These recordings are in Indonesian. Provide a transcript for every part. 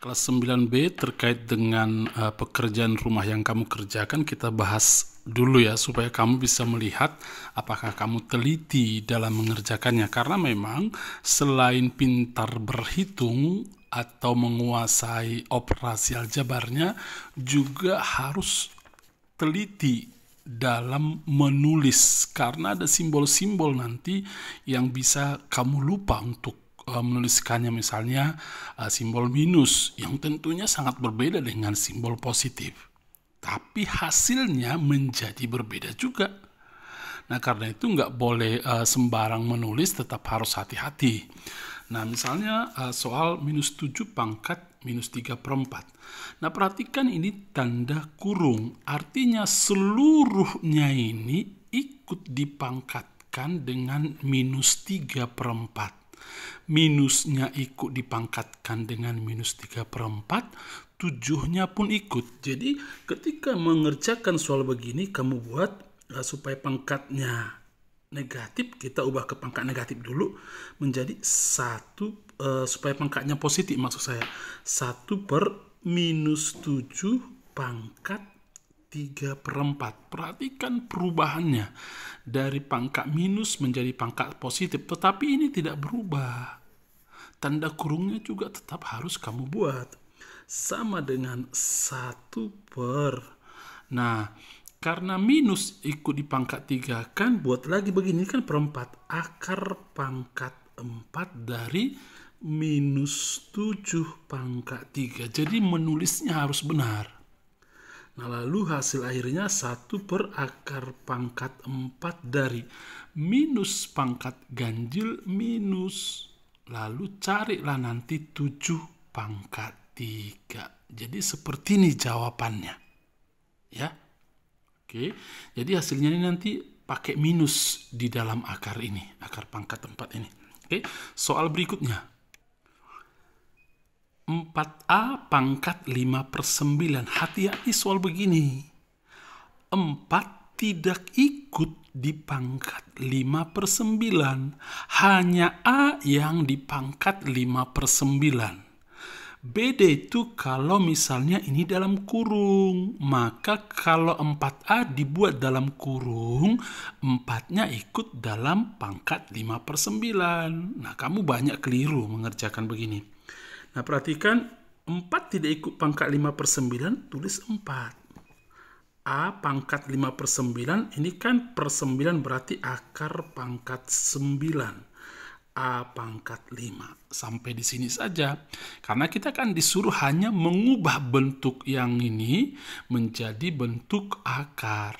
Kelas 9B terkait dengan pekerjaan rumah yang kamu kerjakan, kita bahas dulu ya supaya kamu bisa melihat apakah kamu teliti dalam mengerjakannya, karena memang selain pintar berhitung atau menguasai operasi aljabarnya, juga harus teliti dalam menulis, karena ada simbol-simbol nanti yang bisa kamu lupa untuk menuliskannya. Misalnya simbol minus yang tentunya sangat berbeda dengan simbol positif, tapi hasilnya menjadi berbeda juga. Nah, karena itu nggak boleh sembarang menulis, tetap harus hati-hati. Nah, misalnya soal minus 7 pangkat minus 3/4. Nah, perhatikan ini tanda kurung. Artinya seluruhnya ini ikut dipangkatkan dengan minus 3/4. Minusnya ikut dipangkatkan dengan minus 3/4, 7-nya pun ikut. Jadi ketika mengerjakan soal begini, kamu buat supaya pangkatnya negatif, kita ubah ke pangkat negatif dulu menjadi 1, supaya pangkatnya positif maksud saya, 1 per minus 7 pangkat 3/4. Perhatikan perubahannya dari pangkat minus menjadi pangkat positif, tetapi ini tidak berubah. Tanda kurungnya juga tetap harus kamu buat. Sama dengan 1 per. Nah, karena minus ikut di pangkat 3, kan buat lagi begini, kan perempat. Akar pangkat 4 dari minus 7 pangkat 3. Jadi menulisnya harus benar. Nah, lalu hasil akhirnya 1 per akar pangkat 4 dari minus pangkat ganjil minus. Lalu carilah nanti 7 pangkat 3. Jadi seperti ini jawabannya. Ya. Oke. Jadi hasilnya ini nanti pakai minus di dalam akar ini, akar pangkat 4 ini. Oke. Soal berikutnya. 4A pangkat 5/9. Hati-hati soal begini. 4 tidak ikut di pangkat 5/9. Hanya A yang di pangkat 5/9. Beda itu kalau misalnya ini dalam kurung. Maka kalau 4A dibuat dalam kurung, 4-nya ikut dalam pangkat 5/9. Nah, kamu banyak keliru mengerjakan begini. Nah, perhatikan 4 tidak ikut pangkat 5/9, tulis 4. A pangkat 5/9, ini kan per 9 berarti akar pangkat 9. A pangkat 5. Sampai di sini saja. Karena kita kan disuruh hanya mengubah bentuk yang ini menjadi bentuk akar.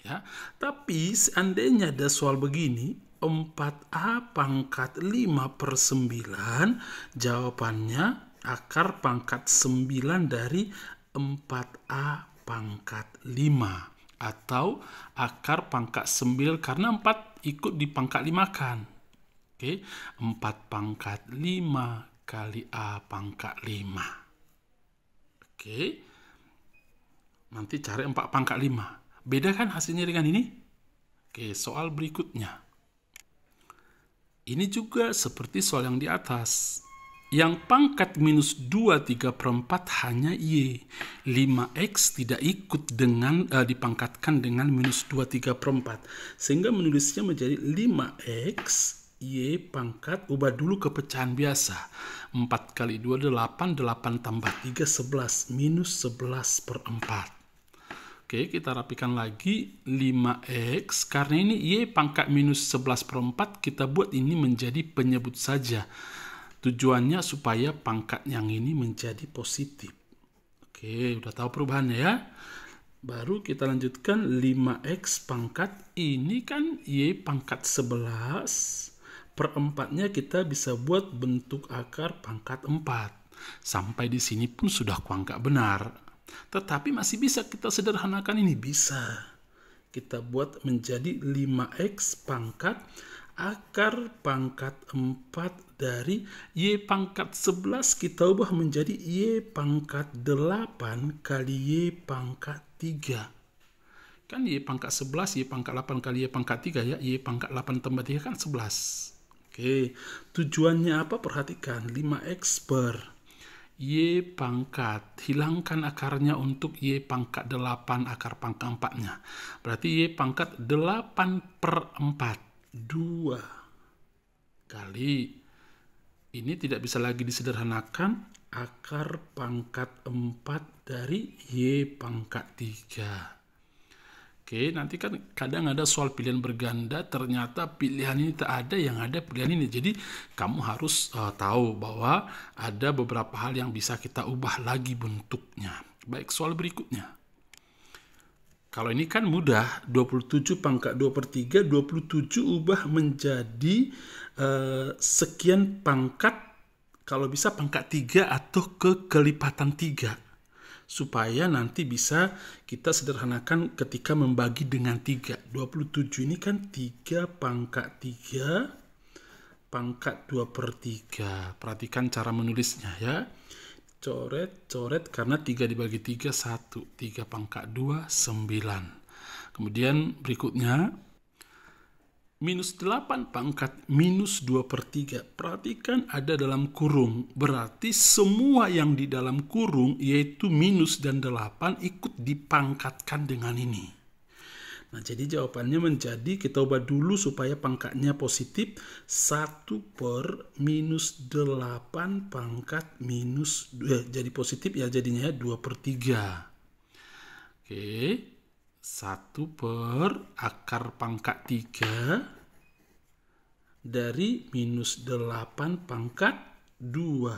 Ya, tapi seandainya ada soal begini, 4A pangkat 5/9, jawabannya akar pangkat 9 dari 4A pangkat 5. Atau akar pangkat 9, karena 4 ikut di pangkat 5 kan. Oke, 4 pangkat 5 kali A pangkat 5. Oke, nanti cari 4 pangkat 5. Beda kan hasilnya dengan ini? Oke, soal berikutnya. Ini juga seperti soal yang di atas. Yang pangkat minus 2 3/4 hanya Y. 5X tidak ikut dengan dipangkatkan dengan minus 2 3/4. Sehingga menulisnya menjadi 5X Y pangkat, ubah dulu ke pecahan biasa. 4 kali 2 8, 8 tambah 3 11, minus 11/4. Oke, kita rapikan lagi 5X. Karena ini Y pangkat minus 11/4, kita buat ini menjadi penyebut saja. Tujuannya supaya pangkat yang ini menjadi positif. Oke, udah tahu perubahannya ya. Baru kita lanjutkan 5X pangkat, ini kan Y pangkat 11. Per 4-nya kita bisa buat bentuk akar pangkat 4. Sampai di sini pun sudah kuanggap benar. Tetapi masih bisa kita sederhanakan ini, bisa. Kita buat menjadi 5X pangkat akar pangkat 4 dari Y pangkat 11, kita ubah menjadi Y pangkat 8 kali Y pangkat 3. Kan Y pangkat 11, Y pangkat 8 kali Y pangkat 3 ya. Y pangkat 8 tambah 3 kan 11. Oke, tujuannya apa? Perhatikan, 5X per Y pangkat. Hilangkan akarnya untuk Y pangkat 8 akar pangkat 4-nya. Berarti Y pangkat 8/4. 2 kali. Ini tidak bisa lagi disederhanakan. Akar pangkat 4 dari Y pangkat 3. Oke, nanti kan kadang ada soal pilihan berganda, ternyata pilihan ini tak ada, yang ada pilihan ini. Jadi kamu harus tahu bahwa ada beberapa hal yang bisa kita ubah lagi bentuknya. Baik, soal berikutnya. Kalau ini kan mudah, 27 pangkat 2/3, 27 ubah menjadi sekian pangkat, kalau bisa pangkat 3 atau kelipatan 3. Supaya nanti bisa kita sederhanakan ketika membagi dengan 3. 27 ini kan 3 pangkat 3 pangkat 2/3. Perhatikan cara menulisnya ya. Coret karena 3 dibagi 3 1. 3 pangkat 2 9. Kemudian berikutnya minus 8 pangkat minus 2/3. Perhatikan ada dalam kurung. Berarti semua yang di dalam kurung yaitu minus dan 8 ikut dipangkatkan dengan ini. Nah, jadi jawabannya menjadi, kita ubah dulu supaya pangkatnya positif. 1/-8 pangkat minus jadi positif ya, jadinya 2/3. Oke. 1 akar pangkat 3 dari minus 8 pangkat 2.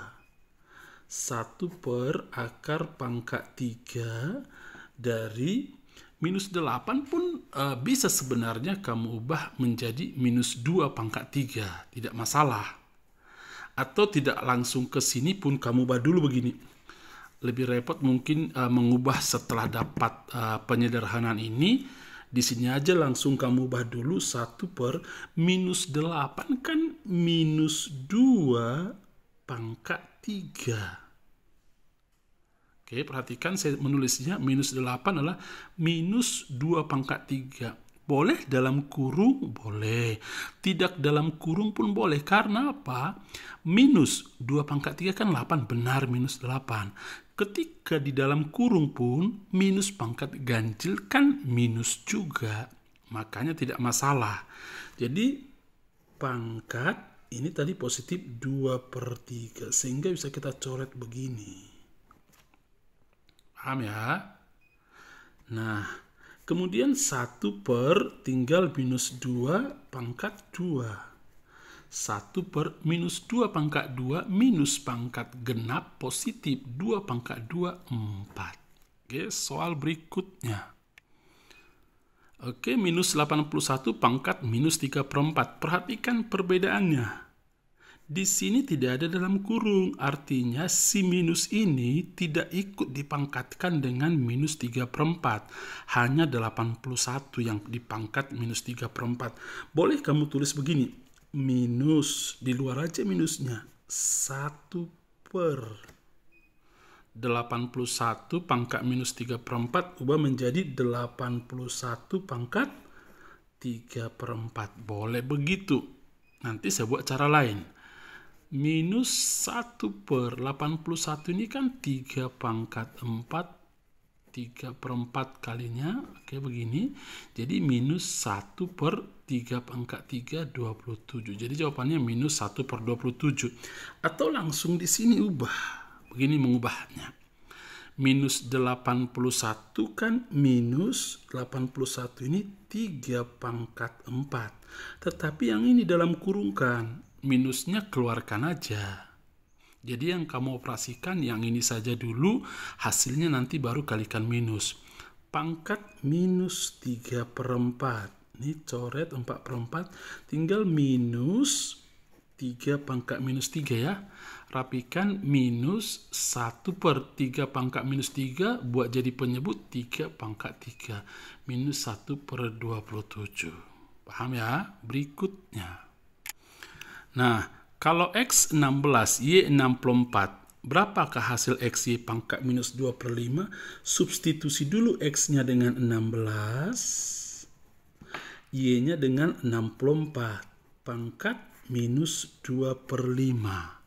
1 akar pangkat 3 dari minus 8 pun bisa sebenarnya kamu ubah menjadi minus 2 pangkat 3. Tidak masalah. Atau tidak langsung ke sini pun kamu ubah dulu begini. Lebih repot mungkin mengubah setelah dapat penyederhanaan ini. Di sini aja langsung kamu ubah dulu. 1/-8 kan minus 2 pangkat 3. Oke, perhatikan saya menulisnya minus 8 adalah minus 2 pangkat 3. Boleh dalam kurung? Boleh. Tidak dalam kurung pun boleh. Karena apa? Minus 2 pangkat 3 kan 8. Benar, minus 8. Ketika di dalam kurung pun, minus pangkat ganjil kan minus juga. Makanya tidak masalah. Jadi, pangkat ini tadi positif 2/3. Sehingga bisa kita coret begini. Paham ya? Nah, kemudian 1 tinggal minus 2 pangkat 2. 1/-2 pangkat 2 minus pangkat genap positif 2 pangkat 2 4. Oke, soal berikutnya. Oke, minus 81 pangkat minus 3/4. Perhatikan perbedaannya. Di sini tidak ada dalam kurung, artinya si minus ini tidak ikut dipangkatkan dengan minus 3/4. Hanya 81 yang dipangkat minus 3/4. Boleh kamu tulis begini, minus, di luar aja minusnya, 1/81 pangkat minus 3/4 ubah menjadi 81 pangkat 3/4. Boleh begitu. Nanti saya buat cara lain. Minus 1/81 ini kan 3 pangkat 4, 3/4 kalinya, oke begini. Jadi minus 1/3 pangkat 3, 27. Jadi jawabannya minus 1/27. Atau langsung di sini ubah. Begini mengubahnya. Minus 81 kan minus 81 ini 3 pangkat 4. Tetapi yang ini dalam kurung kan, minusnya keluarkan aja. Jadi yang kamu operasikan yang ini saja dulu, hasilnya nanti baru kalikan minus. Pangkat minus 3/4. Ini coret 4/4, tinggal minus 3 pangkat minus 3 ya. Rapikan minus 1/3 pangkat minus 3, buat jadi penyebut 3 pangkat 3. Minus 1/27. Paham ya? Berikutnya. Nah, kalau X 16, Y 64, berapakah hasil X, Y pangkat minus 2/5? Substitusi dulu X-nya dengan 16, Y-nya dengan 64. Pangkat minus 2/5.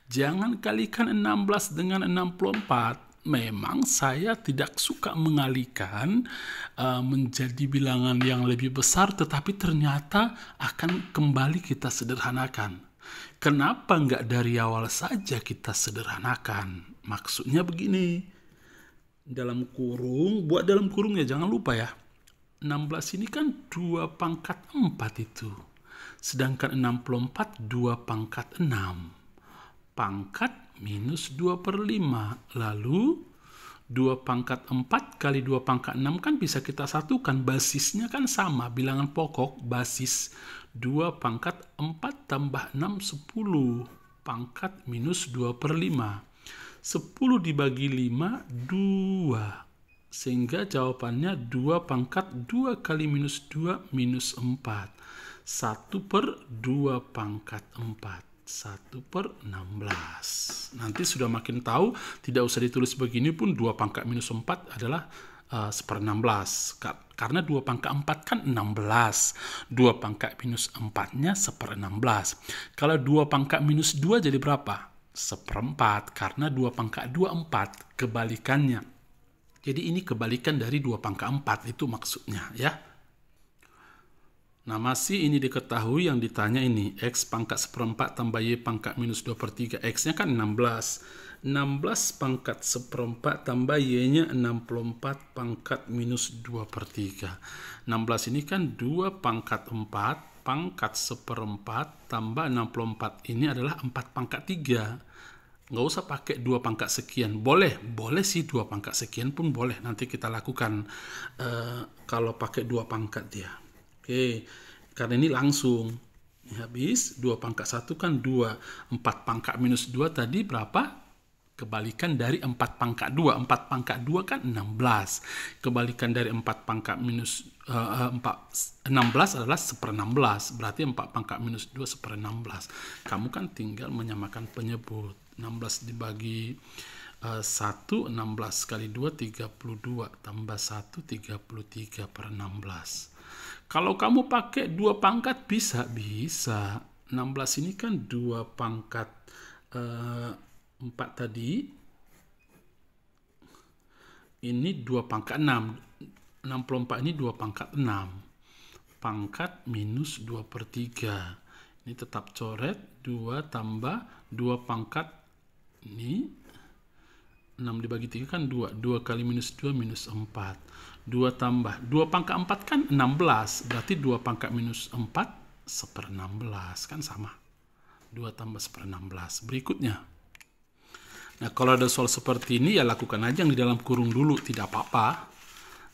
Jangan kalikan 16 dengan 64. Memang saya tidak suka mengalihkan menjadi bilangan yang lebih besar, tetapi ternyata akan kembali kita sederhanakan. Kenapa nggak dari awal saja kita sederhanakan? Maksudnya begini, dalam kurung, buat dalam kurung ya, jangan lupa ya, 16 ini kan 2 pangkat 4 itu. Sedangkan 64 2 pangkat 6. Pangkat minus 2 per 5. Lalu 2 pangkat 4 kali 2 pangkat 6 kan bisa kita satukan. Basisnya kan sama. Bilangan pokok basis 2 pangkat 4 tambah 6 10. Pangkat minus 2 per 5. 10 dibagi 5 2. Sehingga jawabannya 2 pangkat 2 kali minus 2 minus 4. 1 per 2 pangkat 4. 1 per 16. Nanti sudah makin tahu, tidak usah ditulis begini pun 2 pangkat minus 4 adalah 1/16. Karena 2 pangkat 4 kan 16. 2 pangkat minus 4-nya 1/16. Kalau 2 pangkat minus 2 jadi berapa? 1/4. Karena 2 pangkat 2 4. Kebalikannya. Jadi ini kebalikan dari 2 pangkat 4. Itu maksudnya ya. Nah, masih ini diketahui yang ditanya ini. X pangkat 1/4 tambah Y pangkat minus 2 per 3. X-nya kan 16. 16 pangkat 1/4 tambah Y-nya 64 pangkat minus 2 per 3. 16 ini kan 2 pangkat 4 pangkat 1/4 tambah 64. Ini adalah 4 pangkat 3. Nggak usah pakai 2 pangkat sekian. Boleh sih 2 pangkat sekian pun boleh. Nanti kita lakukan kalau pakai 2 pangkat dia. Oke, karena ini langsung habis 2 pangkat 1 kan 2. 4 pangkat minus 2 tadi berapa? Kebalikan dari 4 pangkat 2. 4 pangkat 2 kan 16. Kebalikan dari 4 pangkat minus 16 adalah 1/16. Berarti 4 pangkat minus 2 1/16. Kamu kan tinggal menyamakan penyebut. 16 dibagi 1, 16 kali 2 32 tambah 1 33 per 16. Kalau kamu pakai 2 pangkat bisa. 16 ini kan 2 pangkat 4 tadi. Ini 2 pangkat 6. 64 ini 2 pangkat 6. Pangkat minus 2 per 3. Ini tetap coret. 2 tambah 2 pangkat. Ini 6 dibagi 3 kan 2. 2 kali minus 2 minus 4. 2 tambah 2 pangkat 4 kan 16. Berarti 2 pangkat minus 4 1/16 kan sama. 2 tambah 1/16. Berikutnya. Nah, kalau ada soal seperti ini ya lakukan aja yang di dalam kurung dulu, tidak apa-apa.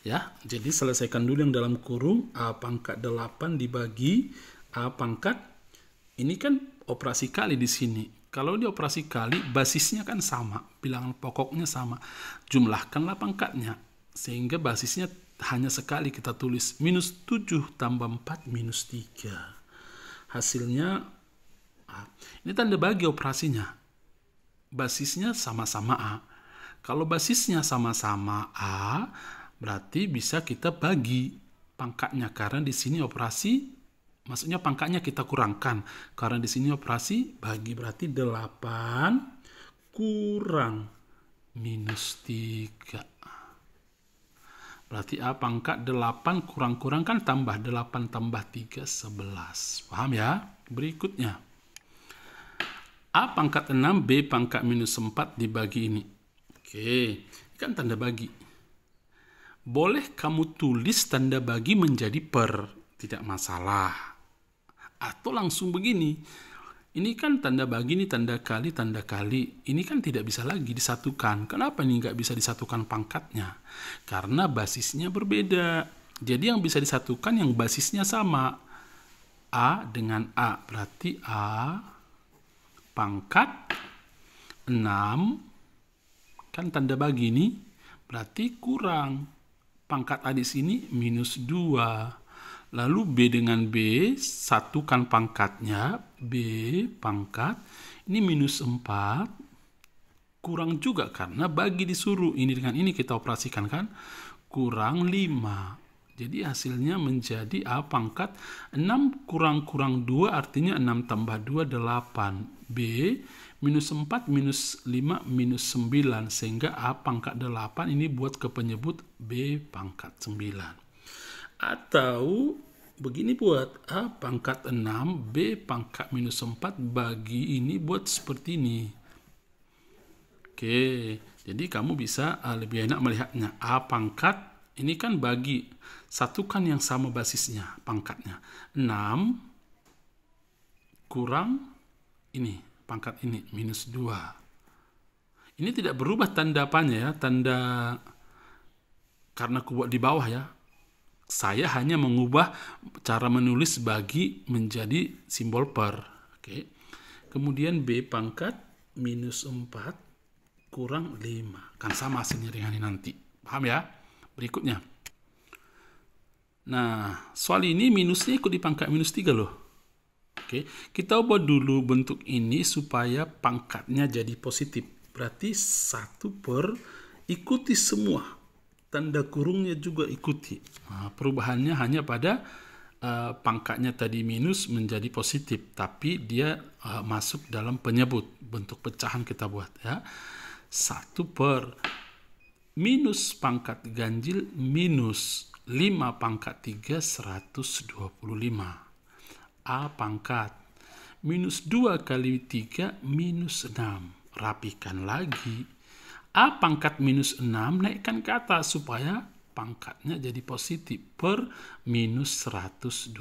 Ya, jadi selesaikan dulu yang dalam kurung. A pangkat 8 dibagi A pangkat. Ini kan operasi kali di sini. Kalau di operasi kali, basisnya kan sama. Bilangan pokoknya sama. Jumlahkanlah pangkatnya. Sehingga basisnya hanya sekali kita tulis. Minus 7 tambah 4 minus 3. Hasilnya, ini tanda bagi operasinya. Basisnya sama-sama A. Kalau basisnya sama-sama A, berarti bisa kita bagi pangkatnya. Karena di sini operasi, maksudnya pangkatnya kita kurangkan. Karena di sini operasi bagi, berarti 8 kurang minus 3. Berarti A pangkat 8 kurang-kurang kan tambah 8 tambah 3 11. Paham ya? Berikutnya. A pangkat 6 B pangkat minus 4 dibagi ini. Oke, ini kan tanda bagi. Boleh kamu tulis tanda bagi menjadi per, tidak masalah. Atau langsung begini. Ini kan tanda bagi, ini tanda kali, tanda kali. Ini kan tidak bisa lagi disatukan. Kenapa ini nggak bisa disatukan pangkatnya? Karena basisnya berbeda. Jadi yang bisa disatukan yang basisnya sama. A dengan A. Berarti A pangkat 6. Kan tanda bagi ini. Berarti kurang. Pangkat A di sini minus 2. Lalu B dengan B, satukan pangkatnya, B pangkat, ini minus 4, kurang juga karena bagi disuruh, ini dengan ini kita operasikan kan, kurang 5. Jadi hasilnya menjadi A pangkat 6 kurang 2 artinya 6 tambah 2 8. B minus 4 minus 5 minus 9 sehingga A pangkat 8 ini buat ke penyebut B pangkat 9. Atau begini buat A pangkat 6 B pangkat minus 4 bagi ini buat seperti ini. Oke, jadi kamu bisa lebih enak melihatnya. A pangkat ini kan bagi, satukan yang sama basisnya, pangkatnya. 6 kurang ini, pangkat ini, minus 2. Ini tidak berubah tanda apanya ya, tanda karena aku buat di bawah ya. Saya hanya mengubah cara menulis bagi menjadi simbol per. Oke. Kemudian B pangkat minus 4 kurang 5. Kan sama hasilnya dengan ini nanti. Paham ya? Berikutnya. Nah, soal ini minusnya ikut di pangkat minus 3 loh. Oke, kita ubah dulu bentuk ini supaya pangkatnya jadi positif. Berarti 1 per ikuti semua. Tanda kurungnya juga ikuti. Nah, perubahannya hanya pada pangkatnya tadi minus menjadi positif. Tapi dia masuk dalam penyebut. Bentuk pecahan kita buat ya. 1 per minus pangkat ganjil minus 5 pangkat 3 125. A pangkat minus 2 kali 3 minus 6. Rapikan lagi. A pangkat minus 6 naikkan ke atas supaya pangkatnya jadi positif per minus 125.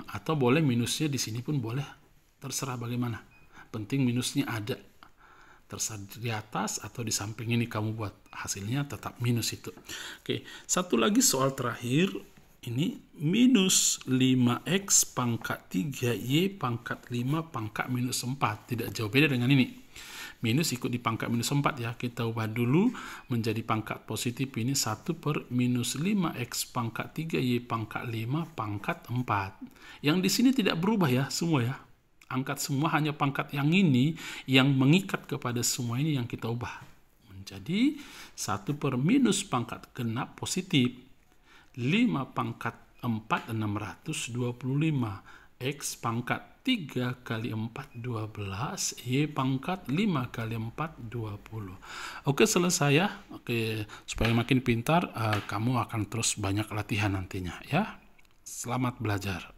Atau boleh minusnya di sini pun boleh. Terserah bagaimana. Penting minusnya ada. Terserah di atas atau di samping ini kamu buat, hasilnya tetap minus itu. Oke, satu lagi soal terakhir ini minus 5x pangkat 3y pangkat 5 pangkat minus 4. Tidak jauh beda dengan ini. Minus ikut di pangkat minus 4 ya. Kita ubah dulu menjadi pangkat positif ini 1 per minus 5x pangkat 3y pangkat 5 pangkat 4. Yang di sini tidak berubah ya semua ya. Angkat semua, hanya pangkat yang ini yang mengikat kepada semua ini yang kita ubah. Menjadi 1 per minus pangkat genap positif. 5 pangkat 4 625. X pangkat 3 kali 4 12. Y pangkat 5 kali 4 20. Oke, selesai ya. Oke, supaya makin pintar kamu akan terus banyak latihan nantinya ya. Selamat belajar.